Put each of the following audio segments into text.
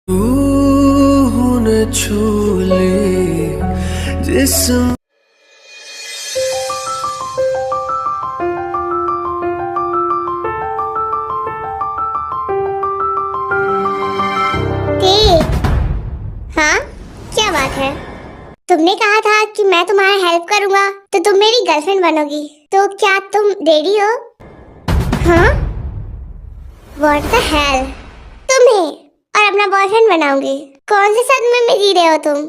रूह ने छू ली जिस्म। हाँ, क्या बात है? तुमने कहा था कि मैं तुम्हारा हेल्प करूंगा तो तुम मेरी गर्लफ्रेंड बनोगी, तो क्या तुम रेडी हो? हाँ? What the hell? तुम्हें और अपना बॉयफ्रेंड बनाऊंगी? कौन से सदमे में जी रहे हो तुम?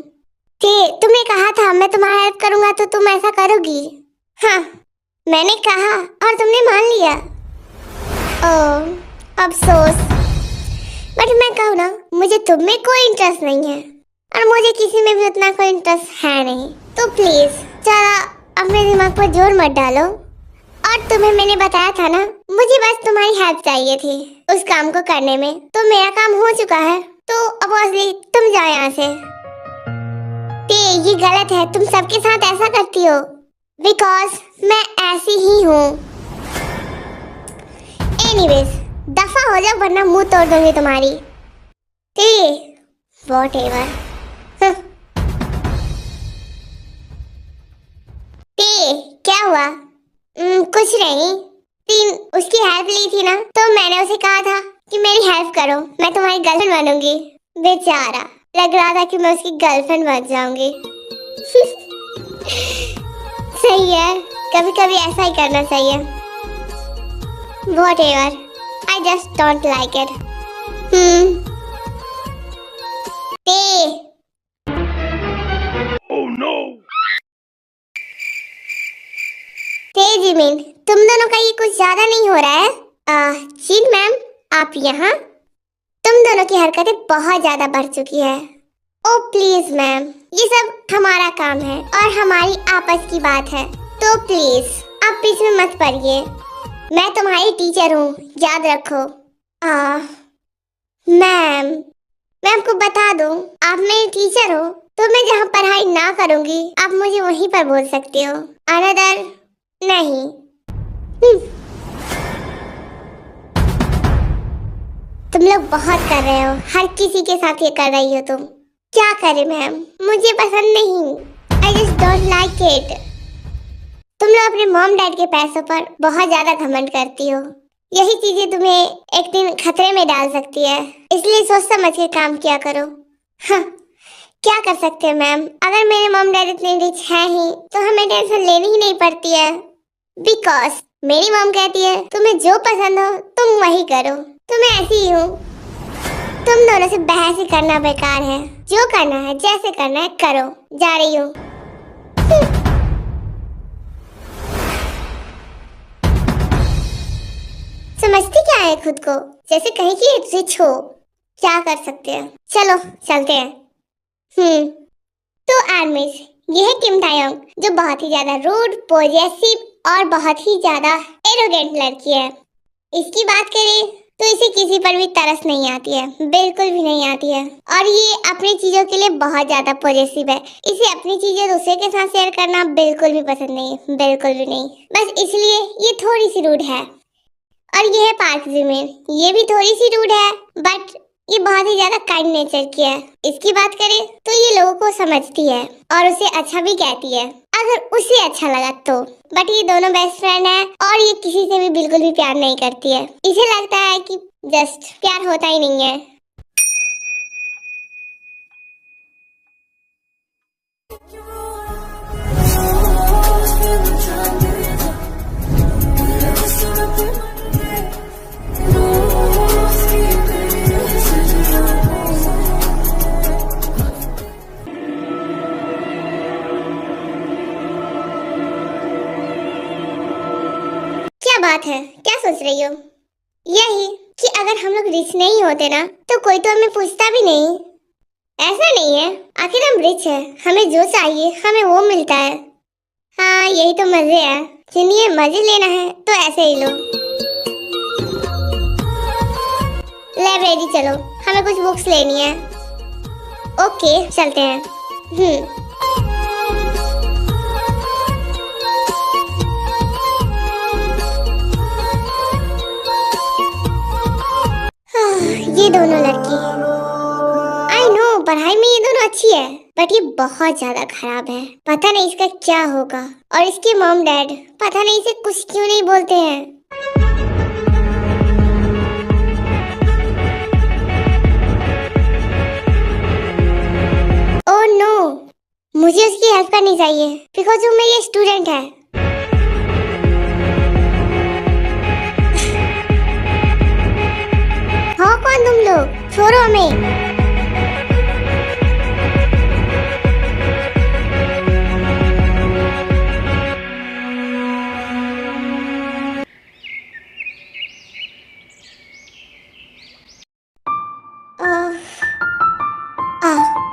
तुमने कहा था मैं तुम्हारा हेल्प करूंगा तो तुम ऐसा करोगी? हाँ, मैंने कहा और तुमने मान लिया। ओह, अफसोस। बट मैं कहूँ ना, मुझे तुम में कोई इंटरेस्ट नहीं है और मुझे किसी में भी उतना कोई इंटरेस्ट है नहीं, तो प्लीज जरा अपने दिमाग पर जोर मत डालो। और तुम्हें मैंने बताया था ना, मुझे बस तुम्हारी हेल्प चाहिए थी उस काम को करने में, तो मेरा काम हो चुका है, तो अब तुम जाओ यहाँ से। ये गलत है, तुम सबके साथ ऐसा करती हो, बिकॉज मैं ऐसी ही हूँ। एनीवेज, दफा हो जाओ वरना मुंह तोड़ दूंगी तुम्हारी। व्हाटएवर। क्या हुआ? कुछ नहीं। उसकी हेल्प ली थी ना, तो मैंने उसे कहा था कि मेरी हेल्प करो, मैं तुम्हारी गर्लफ्रेंड बनूंगी। बेचारा, लग रहा था कि मैं उसकी गर्लफ्रेंड बन जाऊंगी। सही है, कभी कभी ऐसा ही करना चाहिए। Whatever, I just don't like it. Oh no! Jimin, तुम दोनों का ये कुछ ज्यादा नहीं हो रहा है? जी मैम, आप यहाँ? तुम दोनों की हरकतें बहुत ज्यादा बढ़ चुकी है। ओ प्लीज मैम, ये सब हमारा काम है और हमारी आपस की बात है, तो प्लीज आप बीच में मत पड़िए। मैं तुम्हारी टीचर हूँ, याद रखो। मैम, मैं आपको बता दूँ, आप मेरी टीचर हो, तो मैं जहाँ पढ़ाई ना करूँगी आप मुझे वहीं पर बोल सकते हो, अनदर नहीं। तुम लोग बहुत कर रहे हो, हर किसी के साथ ये कर रही हो तुम। क्या करे मैम, मुझे पसंद नहीं। I just don't like it. तुम लोग अपने मॉम डैड के पैसों पर बहुत ज्यादा घमंड करती हो, यही चीजें तुम्हें एक दिन खतरे में डाल सकती है, इसलिए सोच समझ के काम किया करो। हाँ, क्या कर सकते हैं मैम, अगर मेरे मॉम डैड इतने रिच हैं ही तो हमें टेंशन लेनी ही नहीं पड़ती है, बिकॉज मेरी मॉम कहती है तुम्हें जो पसंद हो तुम वही करो, तो मैं ऐसी ही हूँ। तुम दोनों से बहस ही करना बेकार है, जो करना है जैसे करना है करो। जा रही हूँ। समझती क्या है खुद को, जैसे कहीं की रिच हो। क्या कर सकते हैं, चलो चलते हैं। तो आर्मिस, ये है किम तायोंग, जो बहुत ही ज्यादा रूड, पॉजेसिव और बहुत ही ज्यादा एरोगेंट लड़की है। इसकी बात करें तो इसे किसी पर भी तरस नहीं आती है, बिल्कुल भी नहीं आती है, और ये अपनी चीजों के लिए बहुत ज्यादा पॉजेसिव है। इसे अपनी चीजें दूसरे के साथ शेयर करना बिल्कुल भी पसंद नहीं है, बिल्कुल भी नहीं। बस इसलिए ये थोड़ी सी रूड है। और ये है पार्क जिमिन, ये भी थोड़ी सी रूड है, बट ये बहुत ही ज्यादा काइंड नेचर की है। इसकी बात करें तो ये लोगों को समझती है और उसे अच्छा भी कहती है, अगर उसे अच्छा लगा तो। बट ये दोनों बेस्ट फ्रेंड है और ये किसी से भी बिल्कुल भी प्यार नहीं करती है। इसे लगता है कि जस्ट प्यार होता ही नहीं है। क्या बात है, क्या सोच रही हो? यही कि अगर हम लोग रिच नहीं होते ना तो कोई तो हमें पूछता भी नहीं। ऐसा नहीं है, आखिर हम रिच है, हमें जो चाहिए हमें वो मिलता है। हाँ, यही तो मजे है, जिन्हें मजे लेना है तो ऐसे ही लो। लाइब्रेरी चलो, हमें कुछ बुक्स लेनी है। ओके, चलते हैं। ये दोनों लड़की पढ़ाई में ये दोनों अच्छी है, बट ये बहुत ज्यादा खराब है। पता नहीं इसका क्या होगा। और इसके मॉम डैड पता नहीं इसे कुछ क्यों नहीं बोलते हैं। ओह नो, मुझे उसकी हेल्प करनी चाहिए बिकॉज वो मेरी स्टूडेंट है। हो कौन तुम लोग? छोड़ो हमें।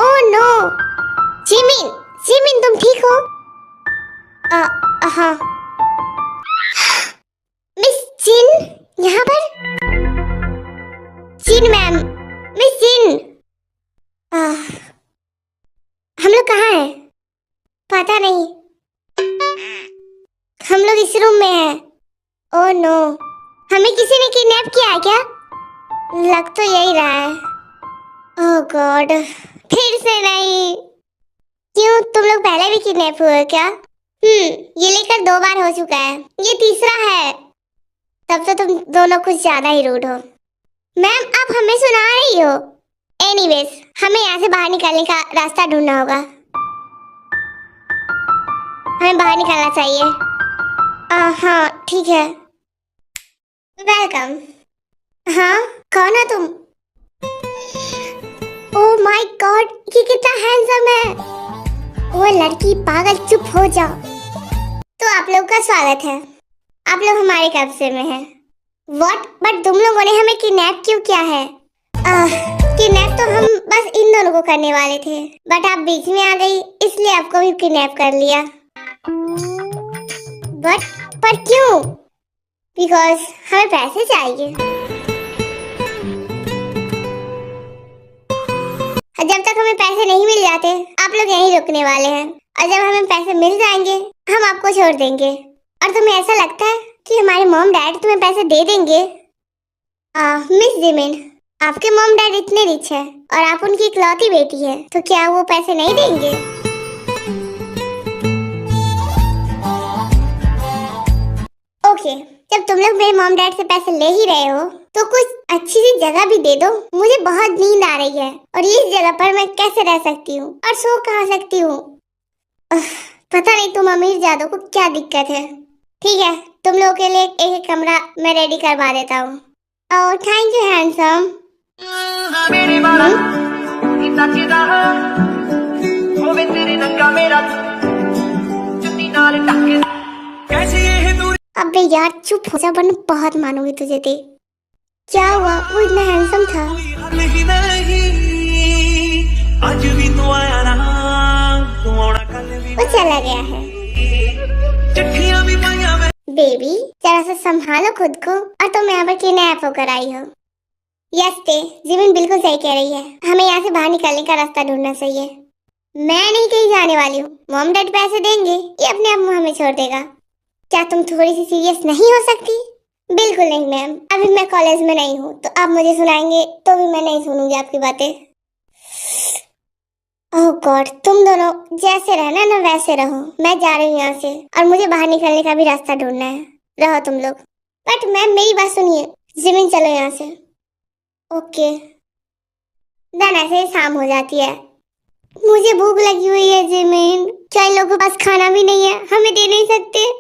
ओह नो, जिमिन, जिमिन तुम ठीक हो? हाँ। मिस जिन यहाँ पर? जिन मैम, मिस जिन। हम लोग कहाँ हैं? पता नहीं। हम लोग इस रूम में हैं। ओह नो, हमें किसी ने किडनैप किया है क्या? लग तो यही रहा है। ओह गॉड, फिर से नहीं। क्यों, तुम लोग पहले भी किडनैप हुए क्या? ये लेकर 2 बार हो चुका है, ये तीसरा है। तब तो तुम दोनों कुछ ज्यादा ही रूड हो। मैम आप हमें सुना रही हो? एनीवेज, हमें यहाँ से बाहर निकलने का रास्ता ढूंढना होगा। हमें बाहर निकलना चाहिए। हाँ ठीक है। वेलकम। हाँ, कौन हो तुम? ओह माय गॉड, ये कितना हैंडसम है। वो लड़की पागल, चुप हो जाओ। तो आप लोग का स्वागत है। आप लोग हमारे कब्जे में हैं। व्हाट? बट तुम लोगों ने हमें किडनैप क्यों किया है? किडनैप तो हम बस इन दोनों को करने वाले थे, बट आप बीच में आ गई, इसलिए आपको भी किडनैप कर लिया। बट पर क्यों? बिकॉज हमें पैसे चाहिए। जब तक हमें पैसे नहीं मिल जाते, आप लोग यहीं रुकने वाले हैं। और जब हमें पैसे मिल जाएंगे, हम आपको छोड़ देंगे। और तुम्हें ऐसा लगता है कि हमारे मॉम डैड तुम्हें पैसे दे देंगे? मिस जिमिन, आपके मॉम डैड इतने रिच है और आप उनकी इकलौती बेटी है, तो क्या वो पैसे नहीं देंगे? ओके, जब तुम लोग मेरे मॉम डैड से पैसे ले ही रहे हो, तो कुछ अच्छी सी जगह भी दे दो। मुझे बहुत नींद आ रही है और इस जगह पर मैं कैसे रह सकती हूँ और सो कहाँ सकती हूँ? पता नहीं तुम अमीर जादू को क्या दिक्कत है। ठीक है, तुम लोगों के लिए एक कमरा मैं रेडी करवा देता हूँ। Oh thank you handsome. अबे यार चुप हो जा, वरना बहुत मानूंगी तुझे। दे, क्या हुआ? वो इतना हैंडसम था। वो चला गया है। बेबी जरा सा संभालो खुद को। और तुम यहाँ पर किडनैप होकर आई हो। यस ते, जिमिन बिल्कुल सही कह रही है। हमें यहाँ से बाहर निकलने का रास्ता ढूंढना चाहिए। मैं नहीं कहीं जाने वाली हूँ। मॉम डैड पैसे देंगे, ये अपने आप हमें छोड़ देगा। क्या तुम थोड़ी सी सीरियस नहीं हो सकती? बिल्कुल नहीं मैम, अभी मैं कॉलेज में नहीं हूँ, तो आप मुझे सुनाएंगे तो भी मैं नहीं सुनूंगी आपकी बातें। ओह गॉड, तुम दोनों जैसे रहना ना वैसे रहो। मैं जा रही हूँ यहाँ से, और मुझे बाहर निकलने का भी रास्ता ढूंढना है। रहो तुम लोग। बट मैम मेरी बात सुनिए, जिमिन चलो यहाँ से। ओके देन, ऐसे ही शाम हो जाती है। मुझे भूख लगी हुई है जिमिन। क्या इन लोगों के पास खाना भी नहीं है? हमें दे नहीं सकते?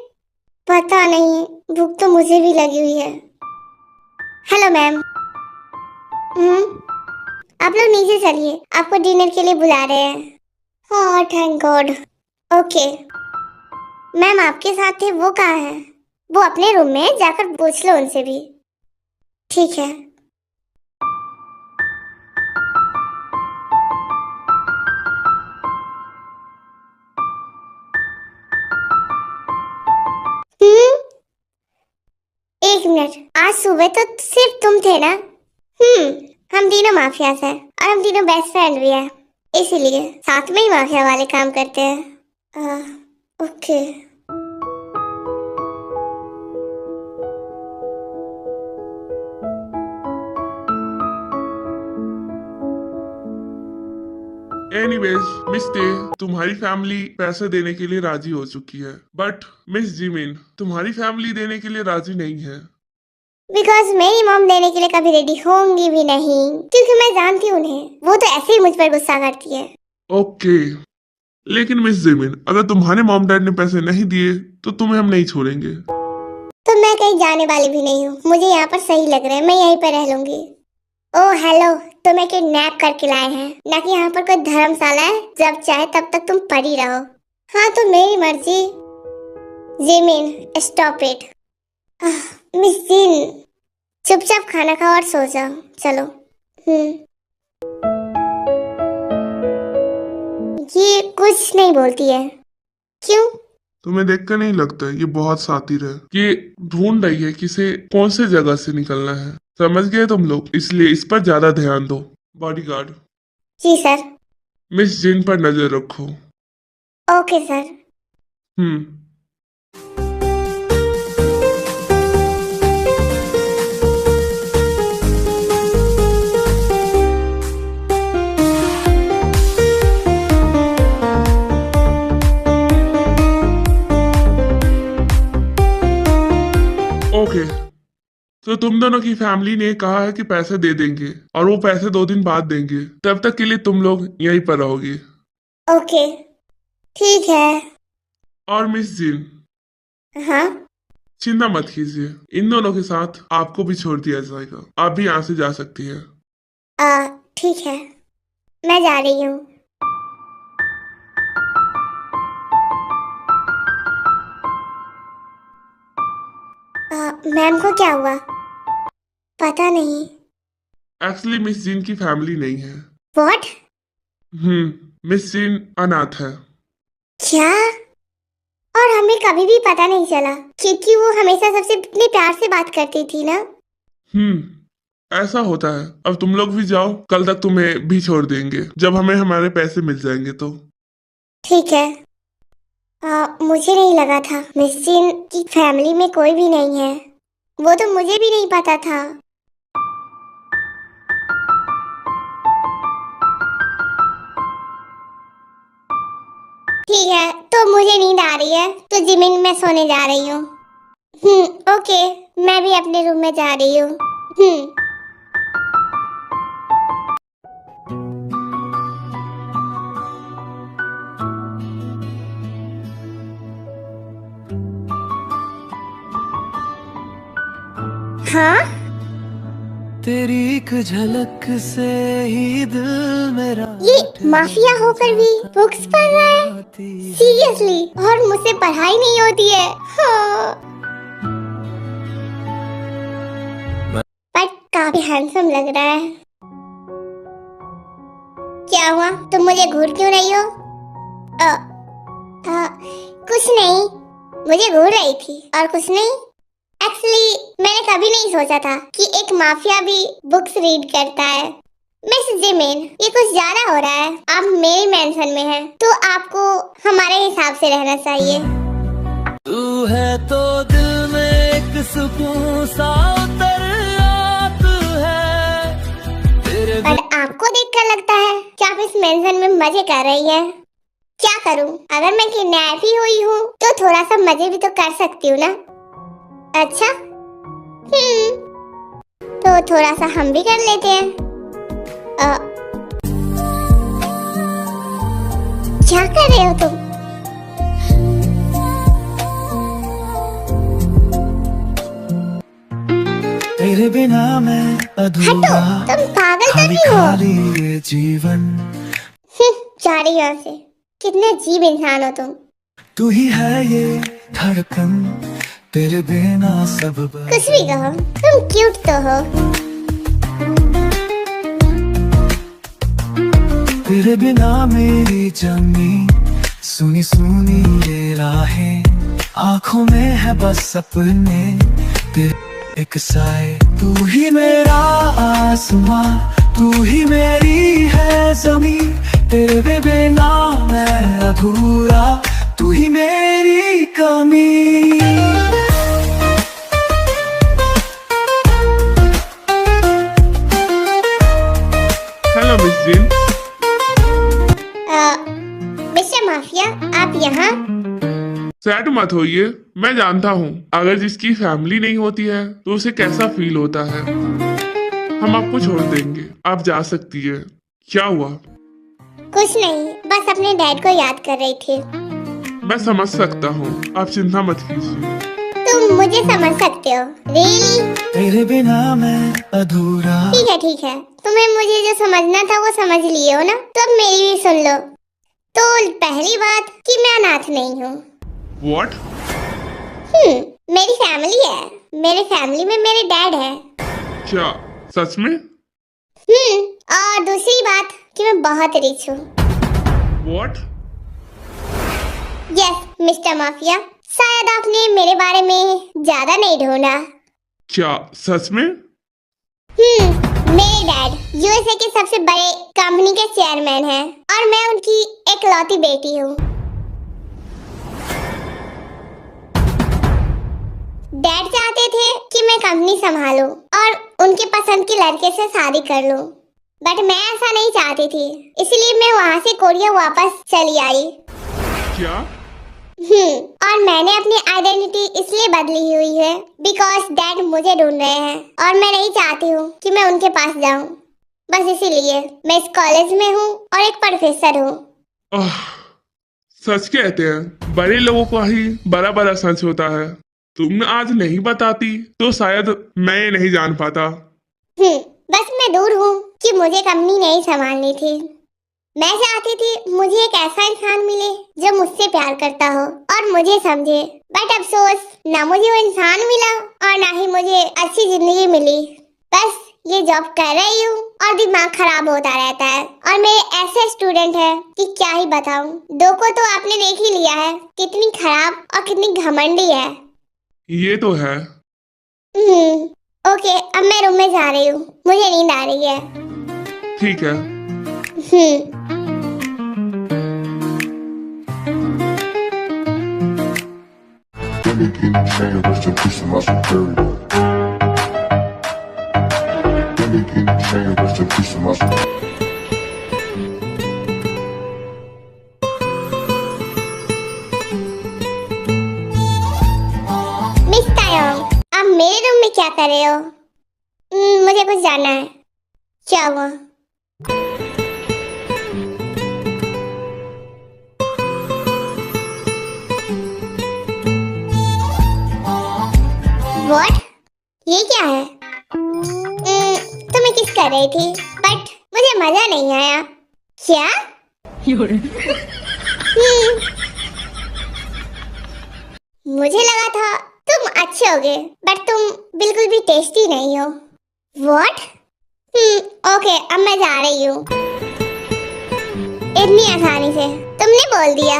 पता नहीं, भूख तो मुझे भी लगी हुई है। Hello ma'am. आप लोग नीचे चलिए, आपको डिनर के लिए बुला रहे हैं। हाँ थैंक गॉड। ओके मैम, आपके साथ थे वो कहाँ है? वो अपने रूम में है, जाकर पूछ लो उनसे भी। ठीक है। एक मिनट, आज सुबह तो सिर्फ तुम थे ना? हम तीनों माफिया हैं और हम तीनों बेस्ट फ्रेंड भी हैं, इसीलिए साथ में ही माफिया वाले काम करते हैं। ओके। एनीवेज मिस डे, तुम्हारी फैमिली पैसे देने के लिए राजी हो चुकी है, बट मिस जिमिन तुम्हारी फैमिली देने के लिए राजी नहीं है। बिकॉज मेरी मॉम देने के लिए कभी रेडी होंगी भी नहीं, क्योंकि मैं जानती हूँ उन्हें, वो तो ऐसे ही मुझ पर गुस्सा करती है। ओके, लेकिन मिस जिमिन अगर तुम्हारे मॉम डैड ने पैसे नहीं दिए तो तुम्हें हम नहीं छोड़ेंगे। तो मैं कहीं जाने वाली भी नहीं हूँ, मुझे यहाँ पर सही लग रहा है, मैं यहीं पर रह लूंगी। ओह हेलो, तुम्हें किडनैप करके लाए हैं, ना कि यहाँ पर कोई धर्मशाला है, जब चाहे तब तक तुम पड़ी रहो। हाँ तो मेरी मर्जी। Jimin stop it. मिस जिन, चुपचाप खाना खाओ और सो जाओ, चलो। ये कुछ नहीं बोलती है, क्यों? तुम्हें देखकर नहीं लगता ये बहुत शातिर है? ये ढूंढ रही है किसे कौन से जगह से निकलना है। समझ गए तुम लोग, इसलिए इस पर ज्यादा ध्यान दो। बॉडीगार्ड। जी सर। मिस जिन पर नजर रखो। Okay sir. ओके, तो तुम दोनों की फैमिली ने कहा है कि पैसे दे देंगे और वो पैसे 2 दिन बाद देंगे, तब तक के लिए तुम लोग यहीं पर रहोगे। ओके ठीक है। और मिस जिन, हाँ चिंता मत कीजिए, इन दोनों के साथ आपको भी छोड़ दिया जाएगा, आप भी यहाँ से जा सकती है। ठीक है, मैं जा रही हूँ। मैम को क्या हुआ? पता नहीं। एक्चुअली मिस जिन की फैमिली नहीं है। व्हाट? मिस जिन अनाथ है। क्या? और हमें कभी भी पता नहीं चला, क्योंकि वो हमेशा सबसे इतने प्यार से बात करती थी ना। ऐसा होता है। अब तुम लोग भी जाओ, कल तक तुम्हें भी छोड़ देंगे जब हमें हमारे पैसे मिल जाएंगे तो। ठीक है। मुझे नहीं लगा था मिस जिन की फैमिली में कोई भी नहीं है, वो तो मुझे भी नहीं पता था। ठीक है, तो मुझे नींद आ रही है, तो जिमिन मैं सोने जा रही हूँ। ओके, मैं भी अपने रूम में जा रही हूँ। हाँ? तेरी एक झलक से ही दिल मेरा ये माफिया होकर भी बुक्स पढ़ रहा है? सीरियसली? और मुझसे पढ़ाई नहीं होती है? हाँ। बट काफी हैंडसम लग रहा है। क्या हुआ, तुम मुझे घूर क्यों रही हो? कुछ नहीं, मुझे घूर रही थी और कुछ नहीं। एक्चुअली मैंने कभी नहीं सोचा था कि एक माफिया भी बुक्स रीड करता है। मिस जिमिन, ये कुछ ज्यादा हो रहा है। आप मेरे मेंशन में हैं, तो आपको हमारे हिसाब से रहना चाहिए। तू है तो दिल में एक सुकून सा उतर आता है तेरे। बट आपको देखकर लगता है कि आप इस मेंशन में मजे कर रही हैं। क्या करूं, अगर मैं किडनैप ही हुई हूँ तो थोड़ा सा मजे भी तो कर सकती हूँ ना। अच्छा, तो थोड़ा सा हम भी कर लेते हैं। क्या कर रहे हो तुम? तेरे बिना मैं अधूरा, हटो, तुम पागल तो खाली नहीं हो? खाली ये जीवन। जा रही यहाँ से। कितने अजीब इंसान हो तुम। तू ही है ये धड़कन, तेरे बिना सब कुछ भी कहो, तुम क्यूट तो हो। तेरे बिना मेरी जमी सुनी सुनी ये राहें, आंखों में है बस सपने तेरे एक साए। तू ही मेरा आसमां, तू ही मेरी है जमीन, तेरे बिना मैं अधूरा, तू ही मेरी कमी। हेलो मिस जिन, माफिया, आप यहाँ? सैड मत होइए, मैं जानता हूँ अगर जिसकी फैमिली नहीं होती है तो उसे कैसा फील होता है। हम आपको छोड़ देंगे, आप जा सकती है। क्या हुआ? कुछ नहीं, बस अपने डैड को याद कर रही थी। मैं समझ सकता हूँ, आप चिंता मत कीजिए। तुम मुझे समझ सकते हो? रियली? तेरे बिना मैं अधूरा। ठीक है, तुम्हें मुझे जो समझना था वो समझ लिए हो ना, तो अब मेरी भी सुन लो। तो पहली बात कि मैं अनाथ नहीं हूँ। What? मेरी फैमिली है, मेरे फैमिली में मेरे डैड है। क्या सच में? और दूसरी बात कि मैं बहुत रिच हूँ। What? यस मिस्टर माफिया, शायद आपने मेरे बारे में ज्यादा नहीं ढूंढा। क्या सच में? मेरे डैड यूएसए के सबसे बड़े कंपनी के चेयरमैन हैं और मैं उनकी एकलौती बेटी हूँ। डैड चाहते थे कि मैं कंपनी संभालूं और उनके पसंद के लड़के से शादी कर लूं, बट मैं ऐसा नहीं चाहती थी, इसलिए मैं वहाँ से कोरिया वापस चली आई। क्या? और मैंने अपनी आइडेंटिटी इसलिए बदली हुई है बिकॉज डैड मुझे ढूंढ रहे हैं और मैं नहीं चाहती हूँ कि मैं उनके पास जाऊँ। बस इसीलिए मैं इस कॉलेज में हूँ और एक प्रोफेसर हूँ। आह, सच कहते हैं बड़े लोगों का ही बड़ा बड़ा सच होता है। तुम आज नहीं बताती तो शायद मैं ये नहीं जान पाता। बस मैं दूर हूँ कि मुझे कंपनी नहीं संभालनी थी। मैं चाहती थी मुझे एक ऐसा इंसान मिले जो मुझसे प्यार करता हो और मुझे समझे, बट अफसोस ना मुझे वो इंसान मिला और ना ही मुझे अच्छी जिंदगी मिली। बस ये जॉब कर रही हूँ और दिमाग खराब होता रहता है और मेरे ऐसे स्टूडेंट हैं कि क्या ही बताऊँ। दो को तो आपने देख ही लिया है कितनी खराब और कितनी घमंडी है। ये तो है। ओके, अब मैं रूम में जा रही हूँ, मुझे नींद आ रही है। ठीक है। Billy King Chain, rest in peace to my superior. Billy King Chain, rest in peace to my superior. Miss Tayang, आप मेरे रूम में क्या कर रहे हो? मुझे कुछ जानना है। क्या हुआ? What? ये क्या है? तो मैं किस कर रही थी, बट मुझे मजा नहीं आया। क्या? मुझे लगा था तुम अच्छे होगे, बट तुम बिल्कुल भी टेस्टी नहीं हो। What? ओके, अब मैं जा रही हूँ। इतनी आसानी से तुमने बोल दिया।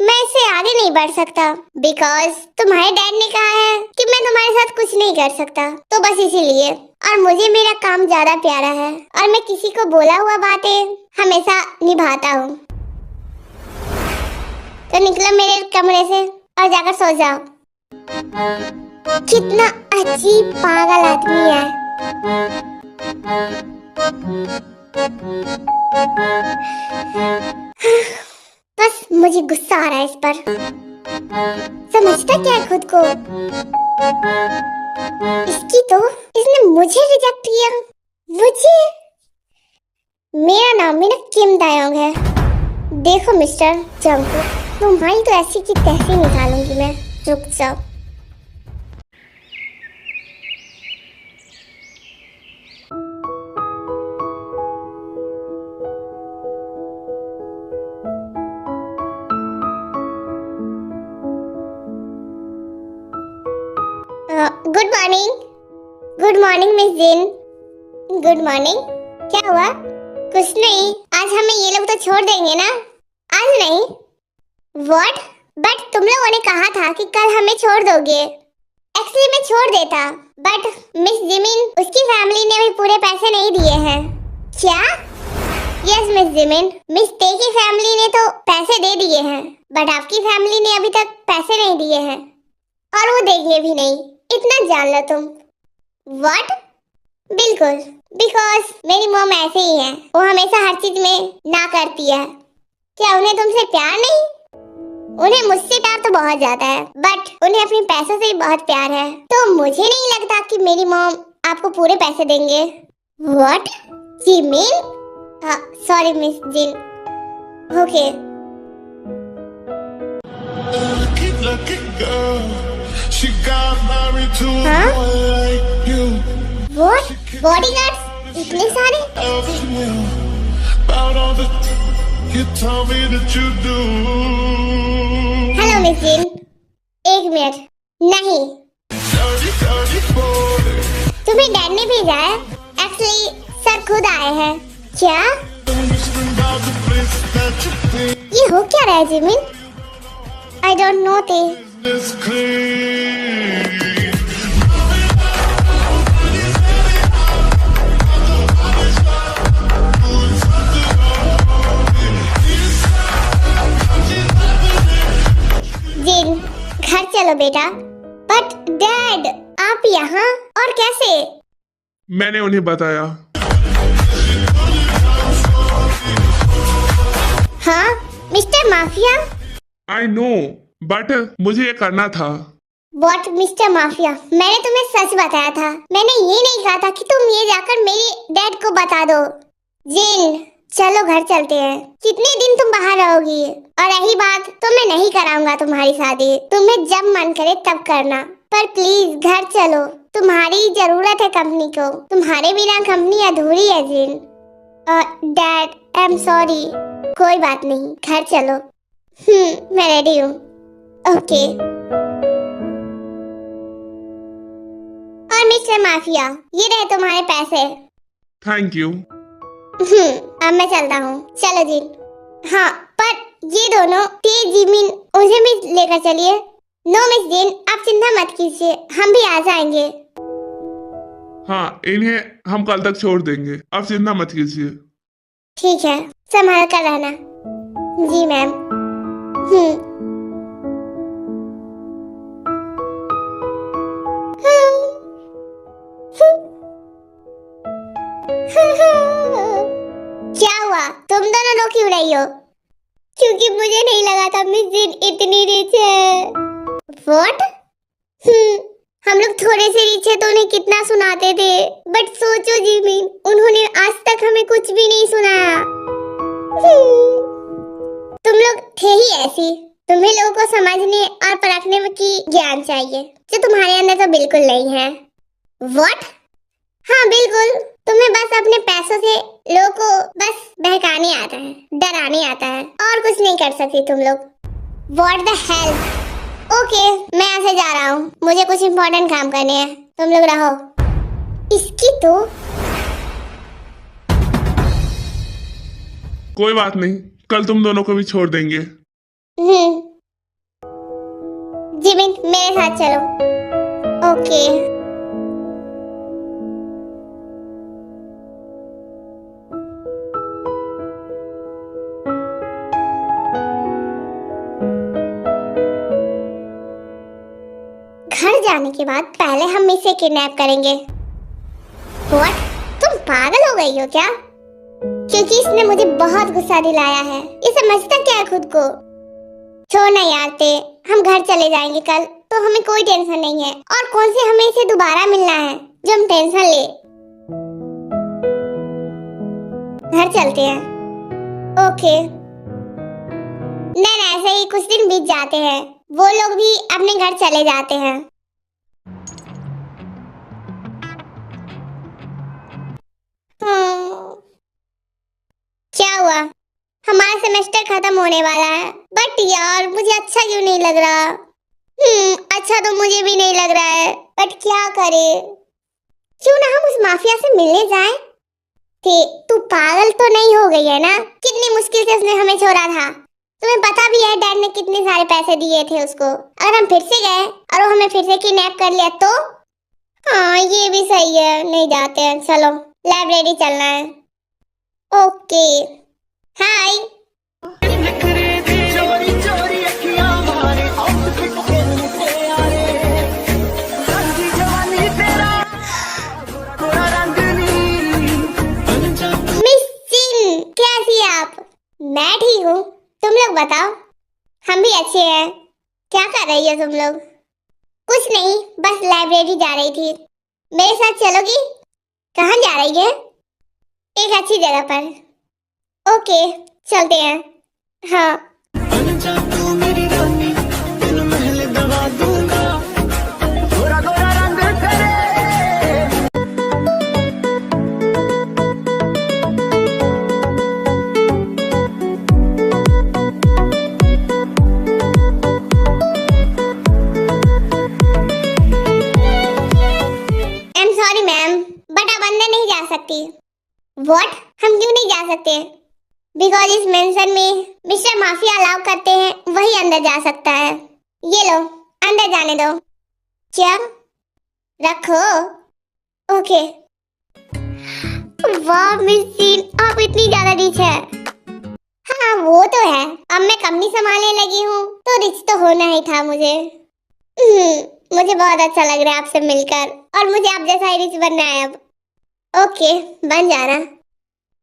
मैं इससे आगे नहीं बढ़ सकता बिकॉज तुम्हारे डैड ने कहा है कि मैं तुम्हारे साथ कुछ नहीं कर सकता, तो बस इसीलिए। और मुझे मेरा काम ज्यादा प्यारा है और मैं किसी को बोला हुआ बातें हमेशा निभाता हूँ। तो निकलो मेरे कमरे से और जाकर सो जाओ। कितना अजीब पागल आदमी है। बस मुझे गुस्सा आ रहा है इस पर। समझता क्या है खुद को? इसने मुझे रिजेक्ट किया। मुझे? मेरा नाम भी ना किम दायोंग है। देखो मिस्टर जंगकुक, तुम्हारी तो ऐसी की तैसी निकालूंगी मैं। रुक जाओ। Good morning. Good morning miss Jin. Good morning. क्या हुआ? कुछ नहीं, आज हमें ये लोग तो छोड़ देंगे ना? आज नहीं। व्हाट? बट तुम लोगों ने कहा था कि कल हमें छोड़ दोगे। एक्चुअली मैं छोड़ देता, बट मिस जिमिन उसकी फैमिली ने अभी पूरे पैसे नहीं दिए हैं। क्या? यस मिस जिमिन, मिस ते की फैमिली ने तो पैसे दे दिए हैं, बट आपकी फैमिली ने अभी तक पैसे नहीं दिए हैं, और वो देंगे भी नहीं। इतना जान लो तुम। व्हाट? बिल्कुल, बिकॉज मेरी मॉम ऐसे ही है, वो हमेशा हर चीज में ना करती है। क्या उन्हें तुमसे प्यार नहीं? उन्हें मुझसे प्यार तो बहुत ज्यादा है, बट उन्हें अपने पैसों से भी बहुत प्यार है, तो मुझे नहीं लगता कि मेरी मॉम आपको पूरे पैसे देंगे। व्हाट? जिमिन? हाँ, sorry miss Jin. Okay. Lucky girl, she got married to a Huh? boy like you. What? Bodyguards इतने सारे? Loves you about all the you tell me that you do. Hello miss Jin, एक minute. नहीं, Dirty, dirty boy. तुम्हें dad ने भेजा है। Actually sir खुद आए हैं। क्या? Whispering about the place that you think ये हो क्या रहा है जिमिन? आई डोंट नो ते। is clean. जिन, घर चलो बेटा। बट डैड, आप यहाँ और कैसे? मैंने उन्हें बताया। हाँ, mister mafia? I know, but मुझे ये करना था। What mister mafia? मैंने तुम्हें सच बताया था। मैंने ये नहीं कहा था कि तुम ये जाकर मेरे डैड को बता दो। जिन, चलो घर चलते हैं। कितने दिन तुम बाहर रहोगी? और रही बात, तो मैं नहीं कराऊंगा तुम्हारी शादी। तुम्हें जब मन करे तब करना, पर प्लीज घर चलो। तुम्हारी जरूरत है कंपनी को। तुम्हारे बिना कंपनी अधूरी है Jin. Dad, I am sorry. कोई बात नहीं, घर चलो। मैं रेडी हूँ। ओके। और मिस्टर माफिया, ये रहे तुम्हारे पैसे। Thank you. अब मैं चलता हूँ। चलो जी। हाँ, पर ये दोनों तेज जिमिन, उन्हें भी लेकर चलिए। नो मिस जिन, आप चिंता मत कीजिए, हम भी आ जाएंगे। हाँ, इन्हें हम कल तक छोड़ देंगे, आप चिंता मत कीजिए। ठीक है, संभाल कर रहना। जी मैम। क्या हुआ? तुम दोनों रो क्यों रही हो? क्योंकि मुझे नहीं लगा था मिस जिन इतनी रिच है। व्हाट? हम लोग थोड़े से रिच है तो उन्हें कितना सुनाते थे, बट सोचो जिमिन, उन्होंने आज तक हमें कुछ भी नहीं सुनाया। तुम लोग थे ही ऐसी। तुम्हें लोगों को समझने और परखने की ज्ञान चाहिए, जो तुम्हारे अंदर तो बिल्कुल नहीं है। व्हाट? हाँ बिल्कुल, तुम्हें बस अपने पैसों से लोगों को बस बहकाने आता है, डराने आता है, और कुछ नहीं कर सकती तुम लोग। What the hell? ओके, मैं यहाँ से जा रहा हूँ, मुझे कुछ इम्पोर्टेंट काम करने हैं, तुम लोग रहो। इसकी तो कोई बात नहीं, कल तुम दोनों को भी छोड़ देंगे। जिमिन, मेरे साथ चलो। ओके। घर जाने के बाद पहले हम इसे किडनैप करेंगे। व्हाट? तुम पागल हो गई हो क्या? क्योंकि इसने मुझे बहुत गुस्सा दिलाया है। ये समझता क्या है खुद को? छोड़ना यार ते, हम घर चले जाएंगे कल, तो हमें कोई टेंशन नहीं है। और कौन से हमें इसे दोबारा मिलना है जो हम टेंशन ले। घर चलते हैं। ओके। नहीं, ऐसे ही कुछ दिन बीत जाते हैं, वो लोग भी अपने घर चले जाते हैं। क्या हुआ? हमारा सेमेस्टर खत्म होने वाला है, बट यार मुझे अच्छा क्यों नहीं लग रहा। अच्छा तो मुझे भी नहीं लग रहा है, बट क्या करे। क्यों ना हम उस माफिया से मिलने जाएं? तू पागल तो नहीं हो गई है ना? कितनी मुश्किल से उसने हमें छोड़ा था। तुम्हें पता भी है डैड ने कितने सारे पैसे दिए थे उसको। अगर हम फिर से गए और वो हमें फिर से किडनैप कर लिया तो? हाँ ये भी सही है, नहीं जाते हैं, चलो लाइब्रेरी चलना है। Okay hi. मिस सिंह कैसी है आप? मैं ठीक हूँ, तुम लोग बताओ। हम भी अच्छे हैं। क्या कर रही हो तुम लोग? कुछ नहीं, बस लाइब्रेरी जा रही थी। मेरे साथ चलोगी? कहाँ जा रही है? एक अच्छी जगह पर। ओके चलते हैं। हाँ सॉरी मैम, बट आप अंदर नहीं जा सकती। व्हाट? हम क्यों नहीं जा सकते? बिकॉज इस मेंशन में मिस्टर माफिया अलाउ करते हैं, वही अंदर जा सकता है। ये लो अंदर जाने दो। क्या रखो? ओके। वाह मिस सीन, आप इतनी ज्यादा रिच है। हाँ वो तो है, अब मैं कंपनी संभालने लगी हूँ तो रिच तो होना ही था मुझे। मुझे बहुत अच्छा लग रहा है आपसे मिलकर, और मुझे आप जैसा ही रिच बनना है अब। ओके बन जाना।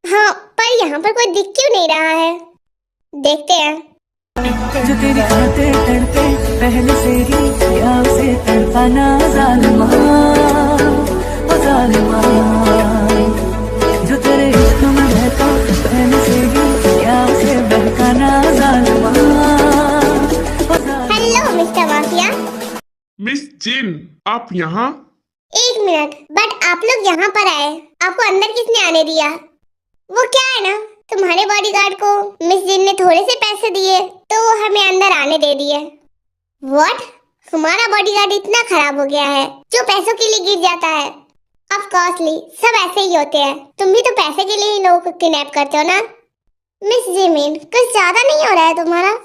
हाँ पर यहाँ पर कोई दिख क्यों नहीं रहा है? देखते हैं। जो तेरी आते तड़पे पहले से ही या उसे तड़पाना जालिमा, ओ जालिमा। जो तेरे इश्क में बहका पहले से ही या उसे बहकाना जालिमा, ओ जालिमा। Hello mister mafia. Miss Jin, आप यहाँ? एक मिनट, बट आप लोग यहाँ पर आए, आपको अंदर किसने आने दिया? वो क्या है ना, तुम्हारे बॉडीगार्ड को मिस जिन ने थोड़े से पैसे दिए तो वो हमें अंदर आने दे दिए। व्हाट? तुम्हारा बॉडीगार्ड इतना खराब हो गया है जो पैसों के लिए गिर जाता है? ऑफ कोर्सली सब ऐसे ही होते हैं, तुम भी तो पैसे के लिए ही लोगों को किडनैप करते हो ना। मिस जिमिन कुछ ज्यादा नहीं हो रहा है तुम्हारा?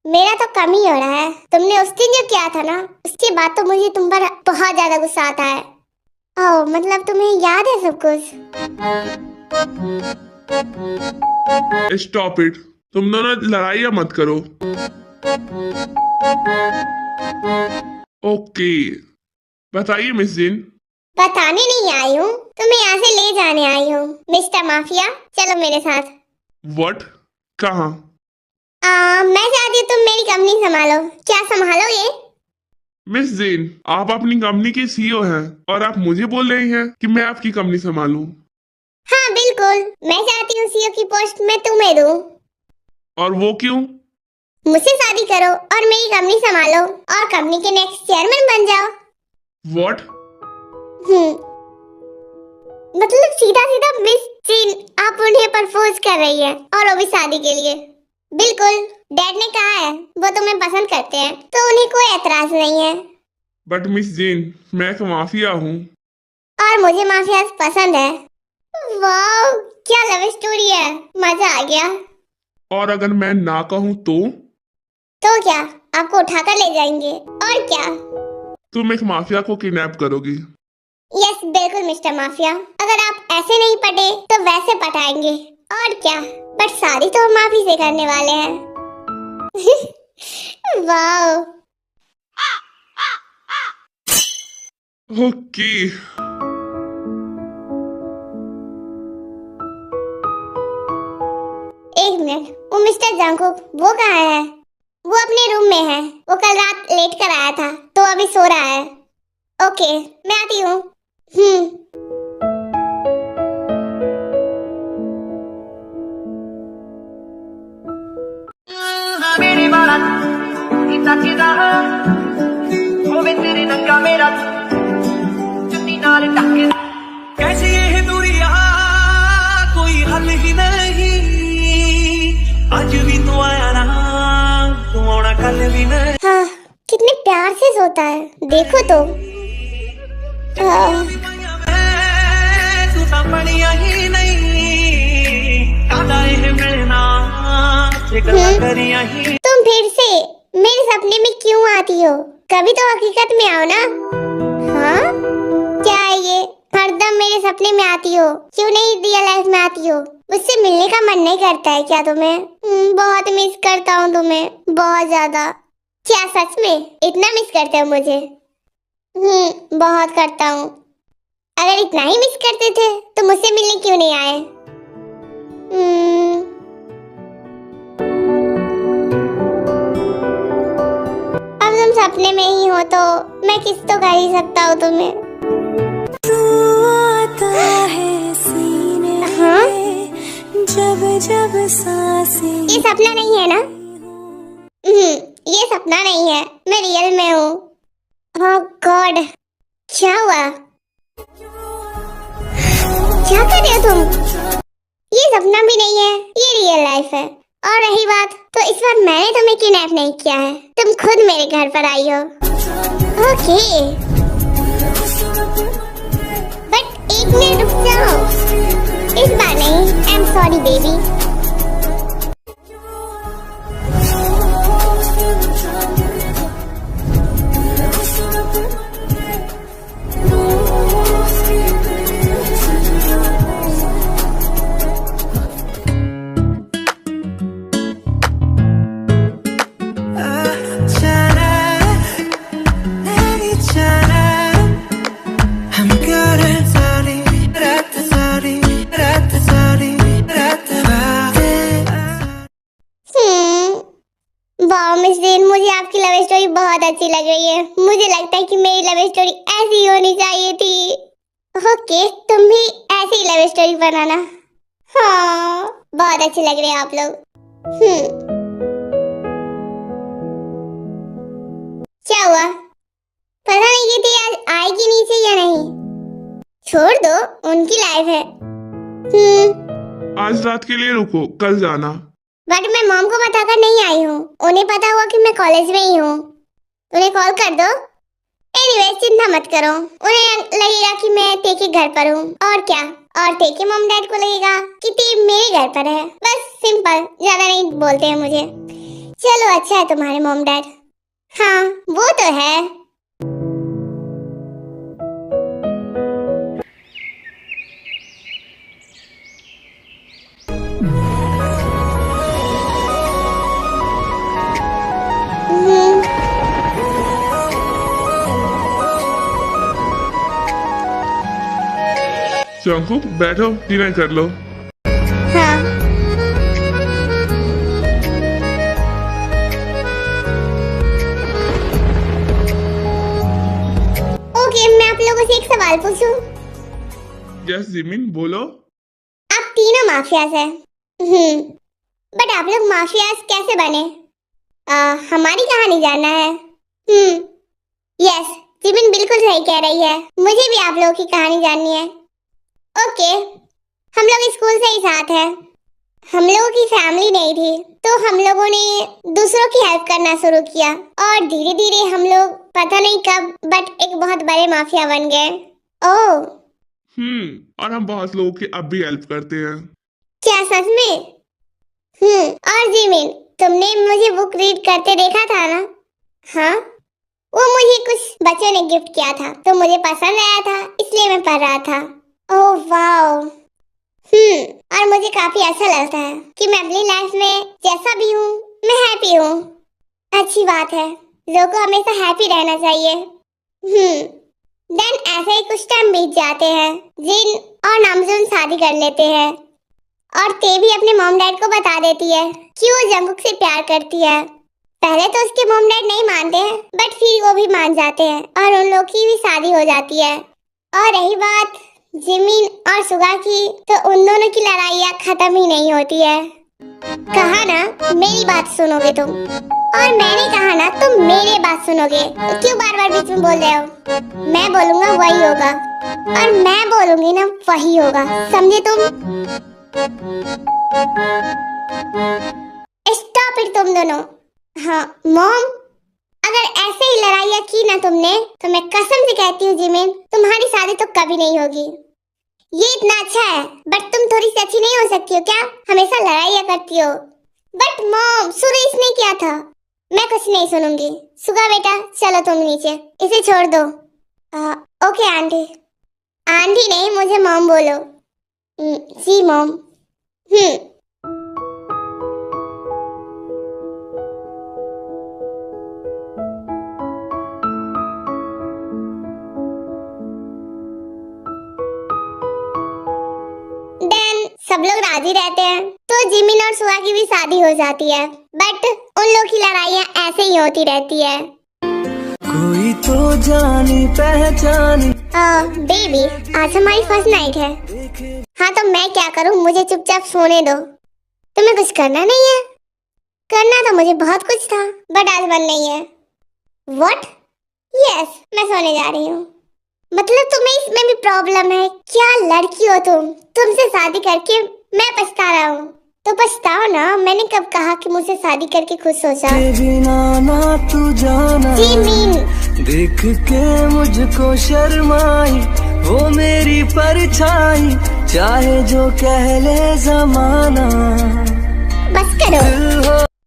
मेरा तो कम ही हो रहा है। तुमने उस दिन जो किया था ना, उसके बाद तो मुझे तुम पर बहुत ज्यादा गुस्सा आता है। ओह मतलब तुम्हें याद है सब कुछ? स्टॉप इट, तुम दोनों लड़ाइयाँ मत करो। ओके बताइए मिस जिन। बताने नहीं आई हूँ, तुम्हें यहाँ से ले जाने आई हूँ। मिस्टर माफिया चलो मेरे साथ। व्हाट? कहाँ? मैं चाहती हूँ तुम मेरी कंपनी संभालो। क्या संभालोगे? मिस जिन, आप अपनी कंपनी की सीईओ हैं और आप मुझे बोल रही हैं कि मैं आपकी कंपनी संभालूं। हाँ बिल्कुल, मैं चाहती हूँ सीईओ की पोस्ट मैं तुम्हें दूँ। और वो क्यों? मुझसे शादी करो और मेरी कंपनी संभालो और कंपनी के नेक्स्ट चेयरमैन बन जाओ। व्हाट? मतलब सीधा सीधा मिस जिन आप उन्हें प्रपोज कर रही है, और वो भी शादी के लिए। बिल्कुल, डैड ने कहा है वो तुम्हें पसंद करते हैं तो उन्हें कोई एतराज नहीं है। बट मिस जिन, मैं एक माफिया हूँ। और मुझे माफिया पसंद है। वाह क्या लव स्टोरी है, मजा आ गया। और अगर मैं ना कहूँ तो क्या आपको उठाकर ले जाएंगे? और क्या? तुम एक माफिया को किडनैप करोगी? यस बिल्कुल मिस्टर माफिया, अगर आप ऐसे नहीं पटे तो वैसे पटाएंगे। और क्या, बट शादी तो हम आप ही से करने वाले हैं। वाह। ओके एक मिनट, वो मिस्टर जंगकुक वो कहाँ है? वो अपने रूम में है, वो कल रात लेट कर आया था तो अभी सो रहा है। ओके मैं आती हूँ। मेरी बारात इतना सीधा होवे तेरे नंगा मेरा चुन्नी नाल टके कैसी ये दूरिया कोई हल ही नहीं आज भी तो आया ना तू आना कल भी नहीं। हाँ कितने प्यार से सोता है देखो तो। बनिया ही नहीं कादा ये मिलना से गल्ला करिया ही। तुम फिर से मेरे सपने में क्यों आती हो? कभी तो हकीकत में आओ ना। हाँ क्या है ये, हरदम मेरे सपने में आती हो, क्यों नहीं रियल लाइफ में आती हो? मुझसे मिलने का मन नहीं करता है क्या तुम्हें? बहुत मिस करता हूँ तुम्हें, बहुत ज्यादा। क्या सच में इतना मिस करते हो मुझे? बहुत करता हूँ। अगर इतना ही मिस करते थे तो मुझसे मिलने क्यों नहीं आए? अब तुम सपने में ही हो तो मैं किस तो कर ही सकता हूँ तुम्हें। तू आता है सीने हाँ? जब जब सांसें ये सपना नहीं है ना? ये सपना नहीं है, मैं रियल में हूँ। ओह गॉड, क्या हुआ? क्या कर रहे हो तुम? ये सपना भी नहीं है, ये रियल लाइफ है। और रही बात, तो इस बार मैंने तुम्हें किडनैप नहीं किया है, तुम खुद मेरे घर पर आई हो। ओके, बट एक मिनट रुक जाओ। इस बार नहीं, आई एम सॉरी बेबी। वाह मिस जैन, मुझे आपकी लव स्टोरी बहुत अच्छी लग रही है। मुझे लगता है कि मेरी लव स्टोरी ऐसी ही होनी चाहिए थी। ओके, तुम भी ऐसी ही लव स्टोरी बनाना। हाँ, बहुत अच्छे लग रहे हैं आप लोग। क्या हुआ? पता नहीं कि थी आज आएगी नीचे या नहीं। छोड़ दो, उनकी लाइफ है। आज रात के लिए रुको, कल जाना। बट मैं मॉम को बताकर नहीं आई हूँ, उन्हें पता हुआ कि मैं कॉलेज में ही हूँ। उन्हें कॉल कर दो। एनीवेज चिंता मत करो, उन्हें लगेगा कि मैं ते के घर पर हूँ। और क्या, और ते के मॉम डैड को लगेगा कि ते मेरे घर पर है। बस सिंपल, ज्यादा नहीं बोलते हैं मुझे। चलो अच्छा है तुम्हारे मॉम डैड। हाँ वो तो है। जंकुक बैठो, डिनर कर लो। हाँ ओके, मैं आप लोगों से एक सवाल पूछूं? यस जिमिन, बोलो। आप तीनों माफियाज हैं। बट आप लोग माफियाज कैसे बने? हमारी कहानी जानना है। यस, जिमिन बिल्कुल सही कह रही है, मुझे भी आप लोगों की कहानी जाननी है। ओके, हम लोग स्कूल से ही साथ हैं। हम लोगों की फैमिली नहीं थी, तो हम लोगों ने दूसरों की हेल्प करना शुरू किया और धीरे धीरे हम लोग पता नहीं कब बट एक बहुत बड़े माफिया बन गए। ओह और हम बहुत लोगों की अब भी हेल्प करते हैं। क्या सच में? और जिमिन, तुमने मुझे बुक रीड करते देखा था ना? हाँ, वो मुझे कुछ बच्चों ने गिफ्ट किया था तो मुझे पसंद आया था, इसलिए मैं पढ़ रहा था। Oh wow. और मुझे काफी अच्छा लगता है कि मैं अपनी लाइफ में जैसा भी हूँ मैं हैप्पी हूँ। अच्छी बात है, लोगों को हमेशा हैप्पी रहना चाहिए। देन ऐसे ही कुछ टाइम बीत जाते हैं। जिन और नामजून शादी कर लेते हैं और ते भी अपने मॉम डैड को बता देती है कि वो जंकुक से प्यार करती है। पहले तो उसके मॉम डैड नहीं मानते हैं, बट फिर वो भी मान जाते हैं और उन लोग की भी शादी हो जाती है। और रही बात जिमिन और सुगा की, तो उन दोनों की लड़ाइयाँ खत्म ही नहीं होती है। कहा ना मेरी बात सुनोगे तुम, और मैंने कहा ना तुम मेरी बात सुनोगे, तो क्यों बार बार बीच में बोल रहे हो? मैं बोलूंगा वही होगा और मैं बोलूंगी ना वही होगा, समझे तुम? स्टॉप इट तुम दोनों। हाँ मॉम, अगर ऐसे ही लड़ाइयाँ की ना तुमने, तो मैं कसम से कहती हूँ जिमिन, तुम्हारी शादी तो कभी नहीं होगी। ये इतना अच्छा है, बट तुम थोड़ी सी अच्छी नहीं हो सकती हो क्या? हमेशा लड़ाइयाँ करती हो। बट मॉम, सुरेश ने किया था। मैं कुछ नहीं सुनूंगी। सुगा बेटा, चलो तुम नीचे, इसे छोड़ दो। Okay aunty. आंटी नहीं, मुझे मॉम बोलो। जी मॉम। सब लोग राजी रहते हैं तो जिमिन और सुहा की भी शादी हो जाती है। बट उन लोग की लड़ाइयाँ ऐसे ही होती रहती है। कोई तो जानी पहचानी। बेबी, आज हमारी फर्स्ट नाइट है। हाँ तो मैं क्या करूँ, मुझे चुपचाप सोने दो। तुम्हें कुछ करना नहीं है? करना तो मुझे बहुत कुछ था, बट आज मन नहीं है। व्हाट? यस, मैं सोने जा रही हूँ। मतलब तुम्हें इसमें भी प्रॉब्लम है क्या? लड़की हो तुम, तुमसे शादी करके मैं पछता रहा हूँ। तो पछताओ ना, मैंने कब कहा कि मुझसे शादी करके खुद सोचा। ना तू जाना, जिमिन देख के मुझको शर्माई, वो मेरी परछाई, चाहे जो कह ले जमाना। बस करो,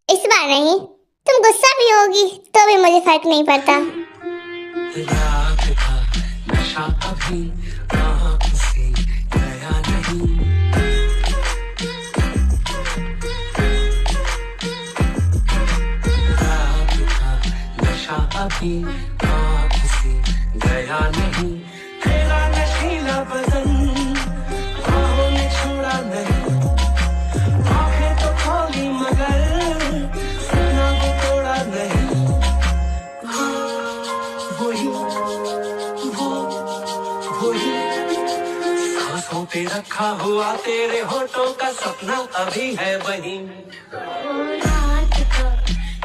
इस बार नहीं। तुम गुस्सा भी होगी तो भी मुझे फर्क नहीं पड़ता। अभी आँख से गया नहीं, नशा अभी आँख से गया नहीं, तेरा नशीला बदन बाहों में छोड़ा नहीं, आँखें तो खोली मगर सपना को तोड़ा नहीं। सांसों पे रखा हुआ तेरे होठों का सपना अभी है वही। रात का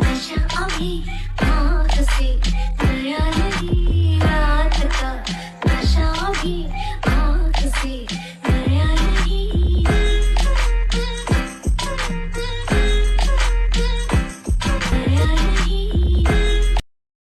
नशा अभी